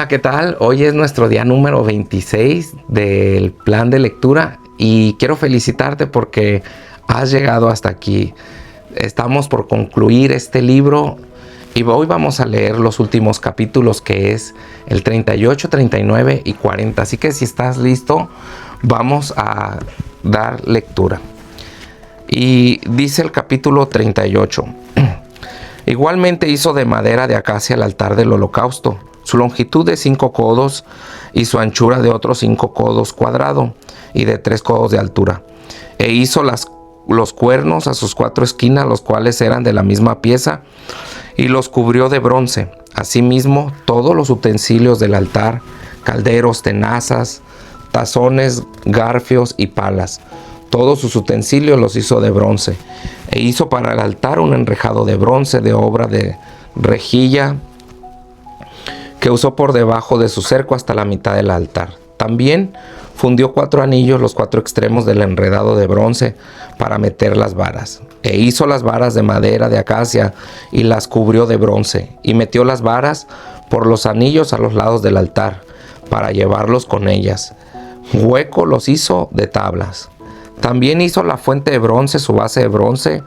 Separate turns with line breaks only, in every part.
Hola, ¿qué tal? Hoy es nuestro día número 26 del plan de lectura y quiero felicitarte porque has llegado hasta aquí. Estamos por concluir este libro y hoy vamos a leer los últimos capítulos, que es el 38, 39 y 40. Así que si estás listo, vamos a dar lectura. Y dice el capítulo 38. Igualmente hizo de madera de acacia el altar del holocausto, su longitud de 5 codos y su anchura de otros 5 codos cuadrado y de 3 codos de altura. E hizo los cuernos a sus 4 esquinas, los cuales eran de la misma pieza, y los cubrió de bronce. Asimismo, todos los utensilios del altar, calderos, tenazas, tazones, garfios y palas, todos sus utensilios los hizo de bronce. E hizo para el altar un enrejado de bronce de obra de rejilla, que usó por debajo de su cerco hasta la mitad del altar. También fundió 4 anillos, los 4 extremos del enredado de bronce, para meter las varas. E hizo las varas de madera de acacia y las cubrió de bronce, y metió las varas por los anillos a los lados del altar, para llevarlos con ellas. Hueco los hizo de tablas. También hizo la fuente de bronce, su base de bronce,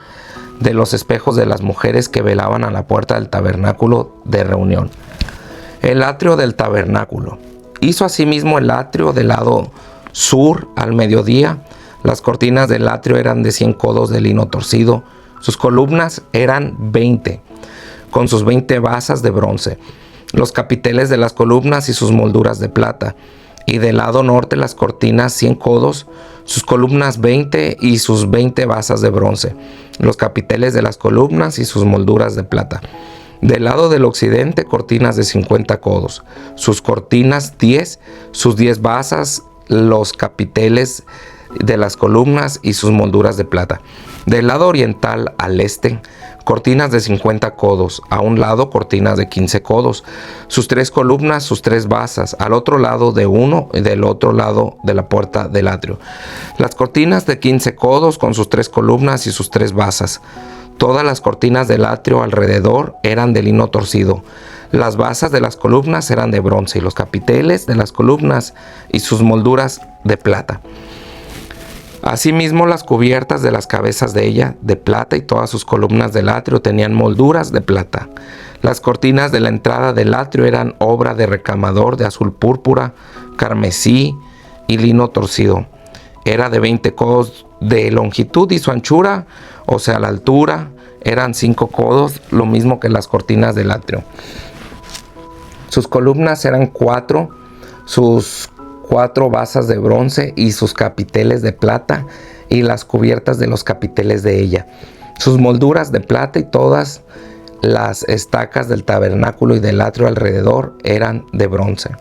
de los espejos de las mujeres que velaban a la puerta del tabernáculo de reunión. El atrio del tabernáculo. Hizo asimismo el atrio del lado sur al mediodía. Las cortinas del atrio eran de 100 codos de lino torcido. Sus columnas eran 20, con sus 20 basas de bronce. Los capiteles de las columnas y sus molduras de plata. Y del lado norte las cortinas 100 codos, sus columnas 20 y sus 20 basas de bronce. Los capiteles de las columnas y sus molduras de plata. Del lado del occidente, cortinas de 50 codos, sus cortinas 10, sus 10 basas, los capiteles de las columnas y sus molduras de plata. Del lado oriental al este, cortinas de 50 codos, a un lado cortinas de 15 codos, sus 3 columnas, sus 3 basas, al otro lado de uno y del otro lado de la puerta del atrio. Las cortinas de 15 codos con sus 3 columnas y sus 3 basas. Todas las cortinas del atrio alrededor eran de lino torcido. Las basas de las columnas eran de bronce y los capiteles de las columnas y sus molduras de plata. Asimismo, las cubiertas de las cabezas de ella de plata, y todas sus columnas del atrio tenían molduras de plata. Las cortinas de la entrada del atrio eran obra de recamador de azul púrpura, carmesí y lino torcido. Era de 20 codos de longitud y su anchura, o sea la altura, eran 5 codos, lo mismo que las cortinas del atrio. Sus columnas eran 4, sus 4 basas de bronce y sus capiteles de plata y las cubiertas de los capiteles de ella. Sus molduras de plata y todas las estacas del tabernáculo y del atrio alrededor eran de bronce.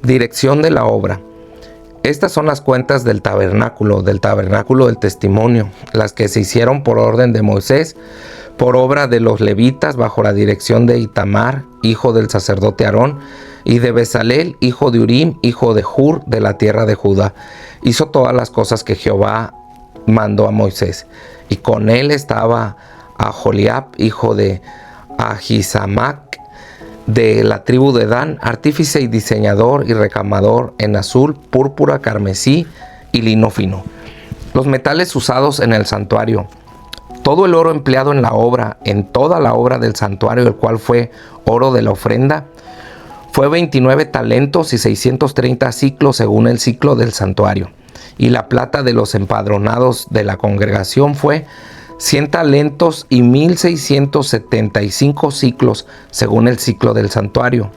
Dirección de la obra. Estas son las cuentas del tabernáculo del testimonio, las que se hicieron por orden de Moisés, por obra de los levitas, bajo la dirección de Itamar, hijo del sacerdote Aarón, y de Bezalel, hijo de Urim, hijo de Hur, de la tierra de Judá. Hizo todas las cosas que Jehová mandó a Moisés, y con él estaba Aholiab, hijo de Ahisamac, de la tribu de Dan, artífice y diseñador y recamador en azul, púrpura, carmesí y lino fino. Los metales usados en el santuario. Todo el oro empleado en la obra, en toda la obra del santuario, el cual fue oro de la ofrenda, fue 29 talentos y 630 ciclos según el ciclo del santuario. Y la plata de los empadronados de la congregación fue 100 talentos y 1675 ciclos según el ciclo del santuario.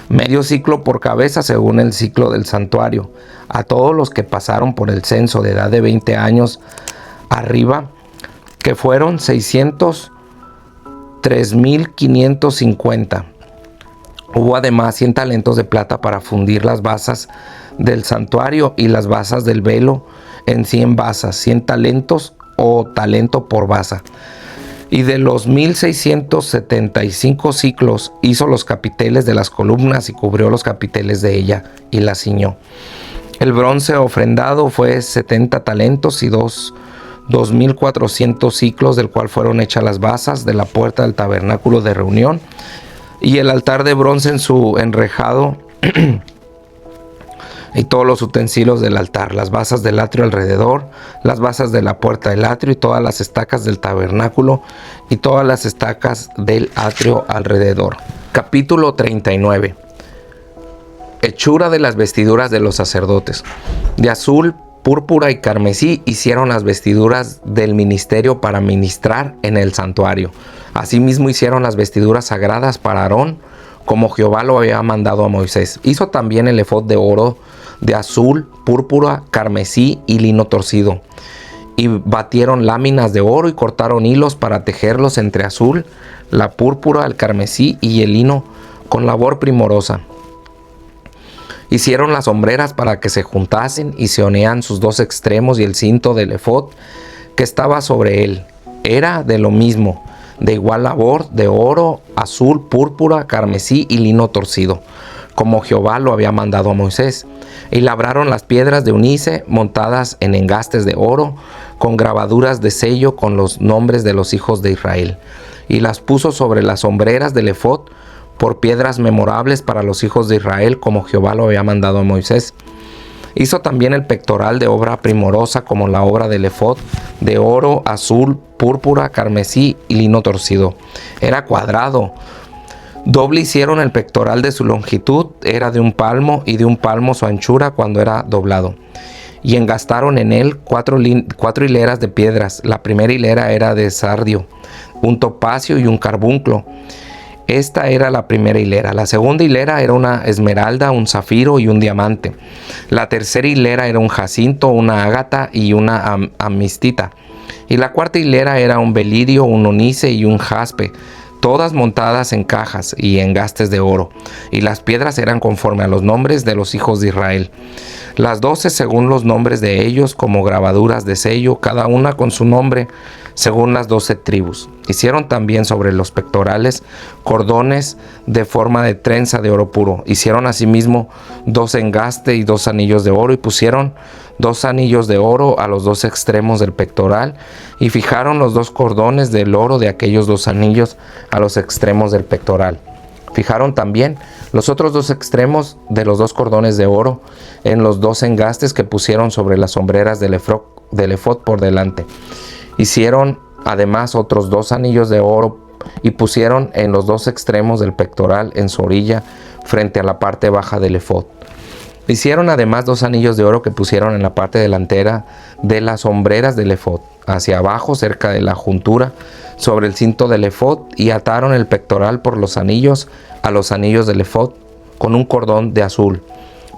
Medio ciclo por cabeza según el ciclo del santuario. A todos los que pasaron por el censo de edad de 20 años arriba, que fueron 603,550. Hubo además 100 talentos de plata para fundir las basas del santuario y las basas del velo en 100 basas, 100 talentos o talento por basa. Y de los 1675 ciclos hizo los capiteles de las columnas y cubrió los capiteles de ella y la ciñó. El bronce ofrendado fue 70 talentos y 2,400 ciclos, del cual fueron hechas las basas de la puerta del tabernáculo de reunión, y el altar de bronce en su enrejado y todos los utensilios del altar, las basas del atrio alrededor, las basas de la puerta del atrio y todas las estacas del tabernáculo y todas las estacas del atrio alrededor. Capítulo 39. Hechura de las vestiduras de los sacerdotes. De azul, púrpura y carmesí hicieron las vestiduras del ministerio para ministrar en el santuario. Asimismo hicieron las vestiduras sagradas para Aarón, como Jehová lo había mandado a Moisés. Hizo también el efod de oro, de azul, púrpura, carmesí y lino torcido. Y batieron láminas de oro y cortaron hilos para tejerlos entre azul, la púrpura, el carmesí y el lino con labor primorosa. Hicieron las hombreras para que se juntasen y se unían sus dos extremos, y el cinto del efod que estaba sobre él era de lo mismo, de igual labor, de oro, azul, púrpura, carmesí y lino torcido, como Jehová lo había mandado a Moisés. Y labraron las piedras de ónice montadas en engastes de oro, con grabaduras de sello con los nombres de los hijos de Israel. Y las puso sobre las hombreras del efod por piedras memorables para los hijos de Israel, como Jehová lo había mandado a Moisés. Hizo también el pectoral de obra primorosa, como la obra del efod, de oro, azul, púrpura, carmesí y lino torcido. Era cuadrado. Doble hicieron el pectoral de su longitud, era de un palmo, y de un palmo su anchura cuando era doblado. Y engastaron en él cuatro hileras de piedras. La primera hilera era de sardio, un topacio y un carbunclo. Esta era la primera hilera. La segunda hilera era una esmeralda, un zafiro y un diamante. La tercera hilera era un jacinto, una ágata y una amistita. Y la cuarta hilera era un belirio, un ónice y un jaspe, todas montadas en cajas y engastes de oro. Y las piedras eran conforme a los nombres de los hijos de Israel. Las 12 según los nombres de ellos, como grabaduras de sello, cada una con su nombre, según las 12 tribus. Hicieron también sobre los pectorales cordones de forma de trenza de oro puro. Hicieron asimismo 2 engastes y 2 anillos de oro, y pusieron 2 anillos de oro a los 2 extremos del pectoral, y fijaron los 2 cordones del oro de aquellos 2 anillos a los extremos del pectoral. Fijaron también los otros 2 extremos de los 2 cordones de oro en los 2 engastes que pusieron sobre las sombreras del efod por delante. Hicieron además otros 2 anillos de oro y pusieron en los 2 extremos del pectoral en su orilla frente a la parte baja del efod. Hicieron además 2 anillos de oro que pusieron en la parte delantera de las sombreras del efod, hacia abajo cerca de la juntura, sobre el cinto del efod, y ataron el pectoral por los anillos a los anillos del efod con un cordón de azul,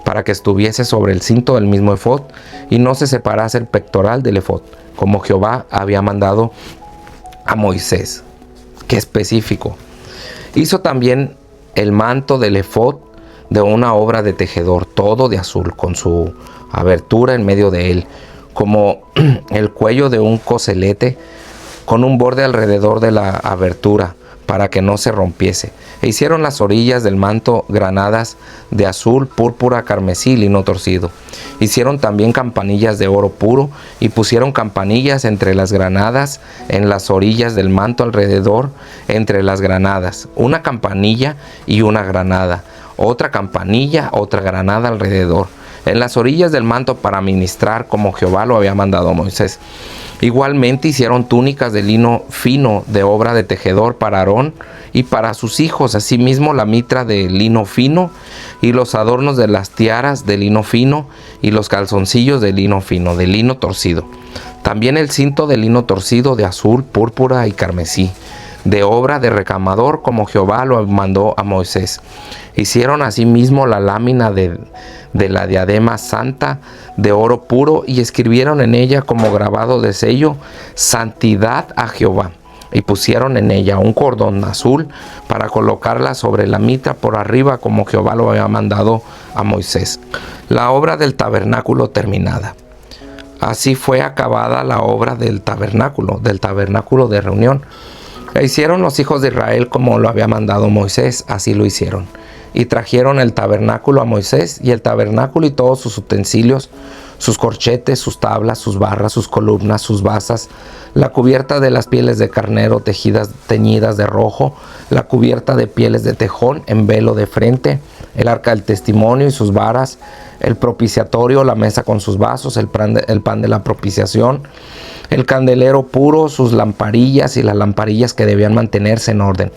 para que estuviese sobre el cinto del mismo efod y no se separase el pectoral del efod, como Jehová había mandado a Moisés. ¡Qué específico! Hizo también el manto del efod de una obra de tejedor, todo de azul, con su abertura en medio de él, como el cuello de un coselete, con un borde alrededor de la abertura, para que no se rompiese. E hicieron las orillas del manto granadas de azul, púrpura, carmesí, lino torcido. Hicieron también campanillas de oro puro, y pusieron campanillas entre las granadas, en las orillas del manto alrededor, entre las granadas, una campanilla y una granada, otra campanilla, otra granada alrededor, en las orillas del manto para ministrar, como Jehová lo había mandado a Moisés. Igualmente hicieron túnicas de lino fino de obra de tejedor para Aarón y para sus hijos, asimismo la mitra de lino fino y los adornos de las tiaras de lino fino y los calzoncillos de lino fino, de lino torcido. También el cinto de lino torcido de azul, púrpura y carmesí, de obra de recamador, como Jehová lo mandó a Moisés. Hicieron asimismo la lámina de la diadema santa de oro puro, y escribieron en ella como grabado de sello, santidad a Jehová. Y pusieron en ella un cordón azul para colocarla sobre la mitra por arriba, como Jehová lo había mandado a Moisés. La obra del tabernáculo terminada. Así fue acabada la obra del tabernáculo de reunión. E hicieron los hijos de Israel como lo había mandado Moisés, así lo hicieron. Y trajeron el tabernáculo a Moisés, y el tabernáculo y todos sus utensilios, sus corchetes, sus tablas, sus barras, sus columnas, sus basas, la cubierta de las pieles de carnero teñidas de rojo, la cubierta de pieles de tejón en velo de frente, el arca del testimonio y sus varas, el propiciatorio, la mesa con sus vasos, el pan de la propiciación, el candelero puro, sus lamparillas y las lamparillas que debían mantenerse en orden.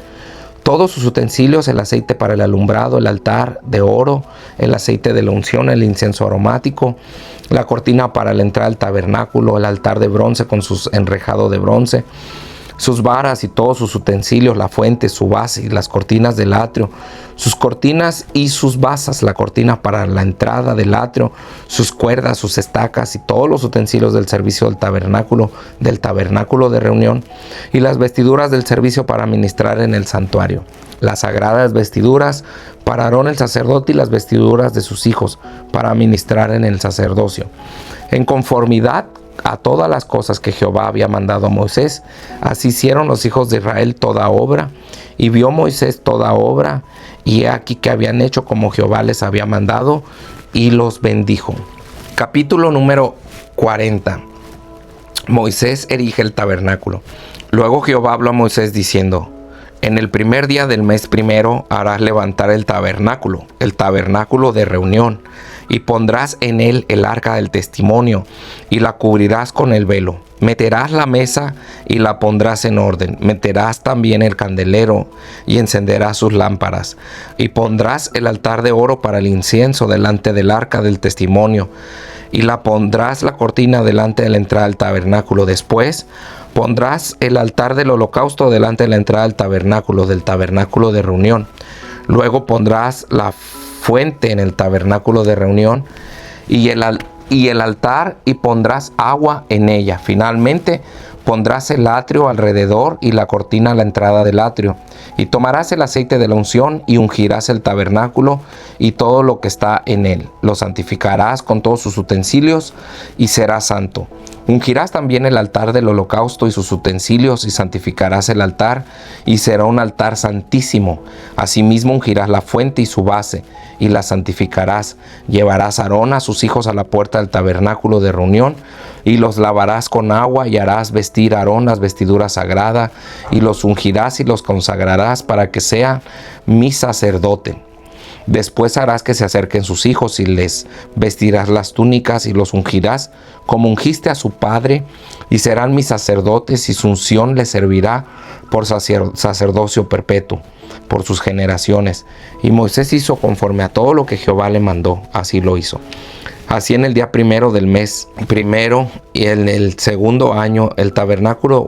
Todos sus utensilios, el aceite para el alumbrado, el altar de oro, el aceite de la unción, el incienso aromático, la cortina para la entrada al tabernáculo, el altar de bronce con su enrejado de bronce, sus varas y todos sus utensilios, la fuente, su base y las cortinas del atrio, sus cortinas y sus basas, la cortina para la entrada del atrio, sus cuerdas, sus estacas y todos los utensilios del servicio del tabernáculo de reunión, y las vestiduras del servicio para ministrar en el santuario, las sagradas vestiduras para Aarón el sacerdote y las vestiduras de sus hijos para ministrar en el sacerdocio, en conformidad a todas las cosas que Jehová había mandado a Moisés. Así hicieron los hijos de Israel toda obra, y vio Moisés toda obra, y he aquí que habían hecho como Jehová les había mandado, y los bendijo. Capítulo número 40. Moisés erige el tabernáculo. Luego Jehová habló a Moisés diciendo: en el primer día del mes primero harás levantar el tabernáculo de reunión, y pondrás en él el arca del testimonio, y la cubrirás con el velo. Meterás la mesa y la pondrás en orden. Meterás también el candelero y encenderás sus lámparas. Y pondrás el altar de oro para el incienso delante del arca del testimonio, y la pondrás la cortina delante de la entrada del tabernáculo. Después pondrás el altar del holocausto delante de la entrada del tabernáculo de reunión. Luego pondrás la fuente en el tabernáculo de reunión y el altar, y pondrás agua en ella. Finalmente pondrás el atrio alrededor y la cortina a la entrada del atrio. Y tomarás el aceite de la unción y ungirás el tabernáculo y todo lo que está en él. Lo santificarás con todos sus utensilios y será santo. Ungirás también el altar del holocausto y sus utensilios, y santificarás el altar, y será un altar santísimo. Asimismo ungirás la fuente y su base, y la santificarás. Llevarás a Aarón a sus hijos a la puerta del tabernáculo de reunión, y los lavarás con agua, y harás vestir a Aarón las vestiduras sagradas, y los ungirás y los consagrarás para que sea mi sacerdote. Después harás que se acerquen sus hijos y les vestirás las túnicas y los ungirás como ungiste a su padre, y serán mis sacerdotes, y su unción les servirá por sacerdocio perpetuo por sus generaciones. Y Moisés hizo conforme a todo lo que Jehová le mandó, así lo hizo. Así en el día primero del mes primero y en el segundo año el tabernáculo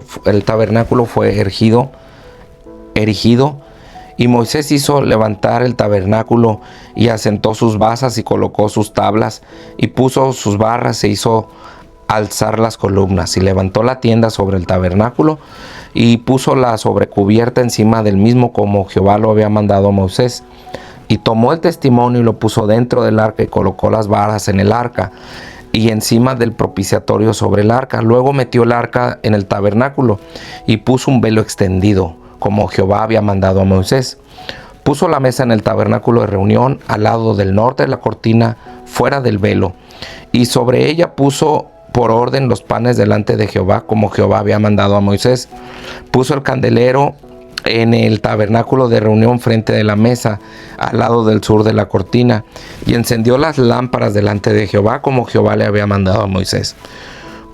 fue erigido. Y Moisés hizo levantar el tabernáculo y asentó sus basas y colocó sus tablas y puso sus barras e hizo alzar las columnas, y levantó la tienda sobre el tabernáculo y puso la sobrecubierta encima del mismo como Jehová lo había mandado a Moisés. Y tomó el testimonio y lo puso dentro del arca y colocó las varas en el arca y encima del propiciatorio sobre el arca. Luego metió el arca en el tabernáculo y puso un velo extendido como Jehová había mandado a Moisés. Puso la mesa en el tabernáculo de reunión al lado del norte de la cortina, fuera del velo, y sobre ella puso por orden los panes delante de Jehová, como Jehová había mandado a Moisés. Puso el candelero en el tabernáculo de reunión frente de la mesa, al lado del sur de la cortina, y encendió las lámparas delante de Jehová, como Jehová le había mandado a Moisés.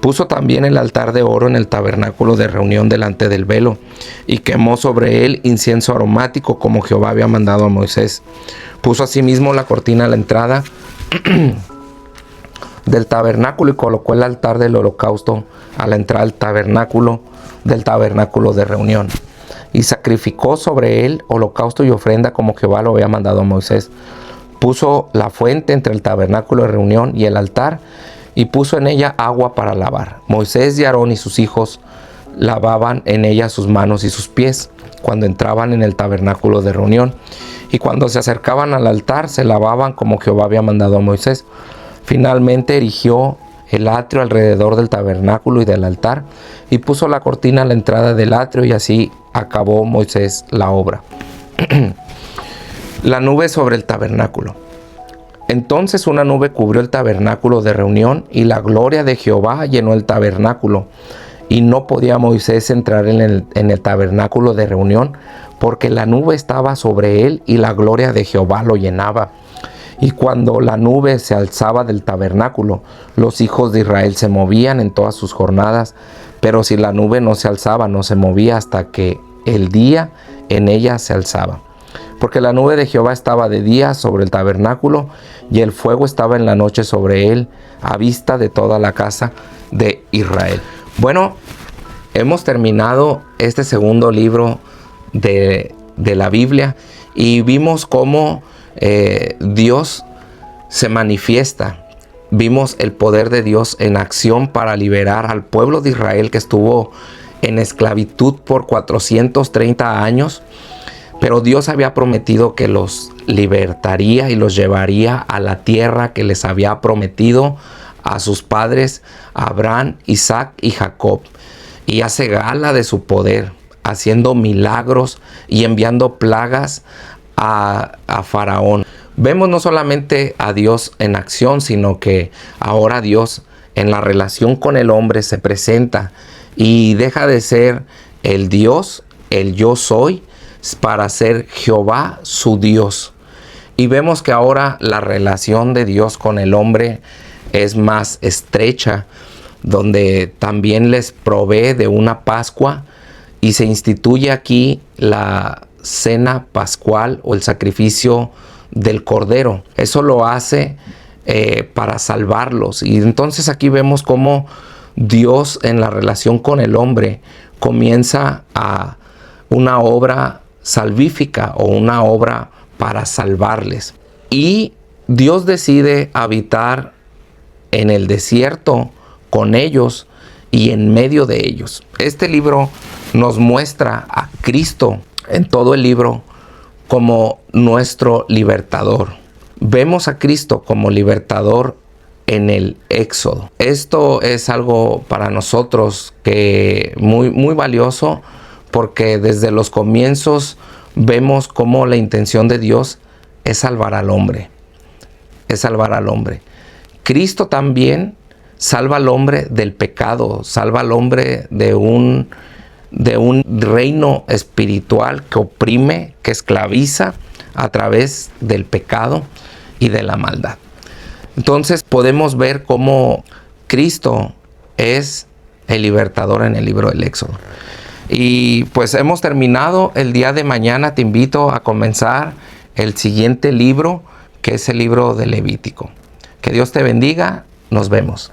Puso también el altar de oro en el tabernáculo de reunión delante del velo, y quemó sobre él incienso aromático, como Jehová había mandado a Moisés. Puso asimismo la cortina a la entrada del tabernáculo, y colocó el altar del holocausto a la entrada del tabernáculo de reunión. Y sacrificó sobre él holocausto y ofrenda, como Jehová lo había mandado a Moisés. Puso la fuente entre el tabernáculo de reunión y el altar, y puso en ella agua para lavar. Moisés y Aarón y sus hijos lavaban en ella sus manos y sus pies cuando entraban en el tabernáculo de reunión, y cuando se acercaban al altar se lavaban como Jehová había mandado a Moisés. Finalmente erigió el atrio alrededor del tabernáculo y del altar, y puso la cortina a la entrada del atrio, y así acabó Moisés la obra. La nube sobre el tabernáculo. Entonces una nube cubrió el tabernáculo de reunión y la gloria de Jehová llenó el tabernáculo. Y no podía Moisés entrar en el tabernáculo de reunión porque la nube estaba sobre él y la gloria de Jehová lo llenaba. Y cuando la nube se alzaba del tabernáculo, los hijos de Israel se movían en todas sus jornadas, pero si la nube no se alzaba, no se movía hasta que el día en ella se alzaba. Porque la nube de Jehová estaba de día sobre el tabernáculo, y el fuego estaba en la noche sobre él, a vista de toda la casa de Israel. Bueno, hemos terminado este segundo libro de la Biblia y vimos cómo Dios se manifiesta. Vimos el poder de Dios en acción para liberar al pueblo de Israel que estuvo en esclavitud por 430 años. Pero Dios había prometido que los libertaría y los llevaría a la tierra que les había prometido a sus padres Abraham, Isaac y Jacob. Y hace gala de su poder, haciendo milagros y enviando plagas a Faraón. Vemos no solamente a Dios en acción, sino que ahora Dios en la relación con el hombre se presenta y deja de ser el Dios, el yo soy, para ser Jehová su Dios. Y vemos que ahora la relación de Dios con el hombre es más estrecha, donde también les provee de una Pascua y se instituye aquí la cena pascual o el sacrificio del Cordero. Eso lo hace para salvarlos. Y entonces aquí vemos cómo Dios en la relación con el hombre comienza a una obra salvífica o una obra para salvarles. Y Dios decide habitar en el desierto con ellos y en medio de ellos. Este libro nos muestra a Cristo en todo el libro como nuestro libertador. Vemos a Cristo como libertador en el Éxodo. Esto es algo para nosotros que muy valioso, porque desde los comienzos vemos cómo la intención de Dios es salvar al hombre. Es salvar al hombre. Cristo también salva al hombre del pecado, salva al hombre de un reino espiritual que oprime, que esclaviza a través del pecado y de la maldad. Entonces podemos ver cómo Cristo es el libertador en el libro del Éxodo. Y pues hemos terminado. El día de mañana te invito a comenzar el siguiente libro, que es el libro de Levítico. Que Dios te bendiga. Nos vemos.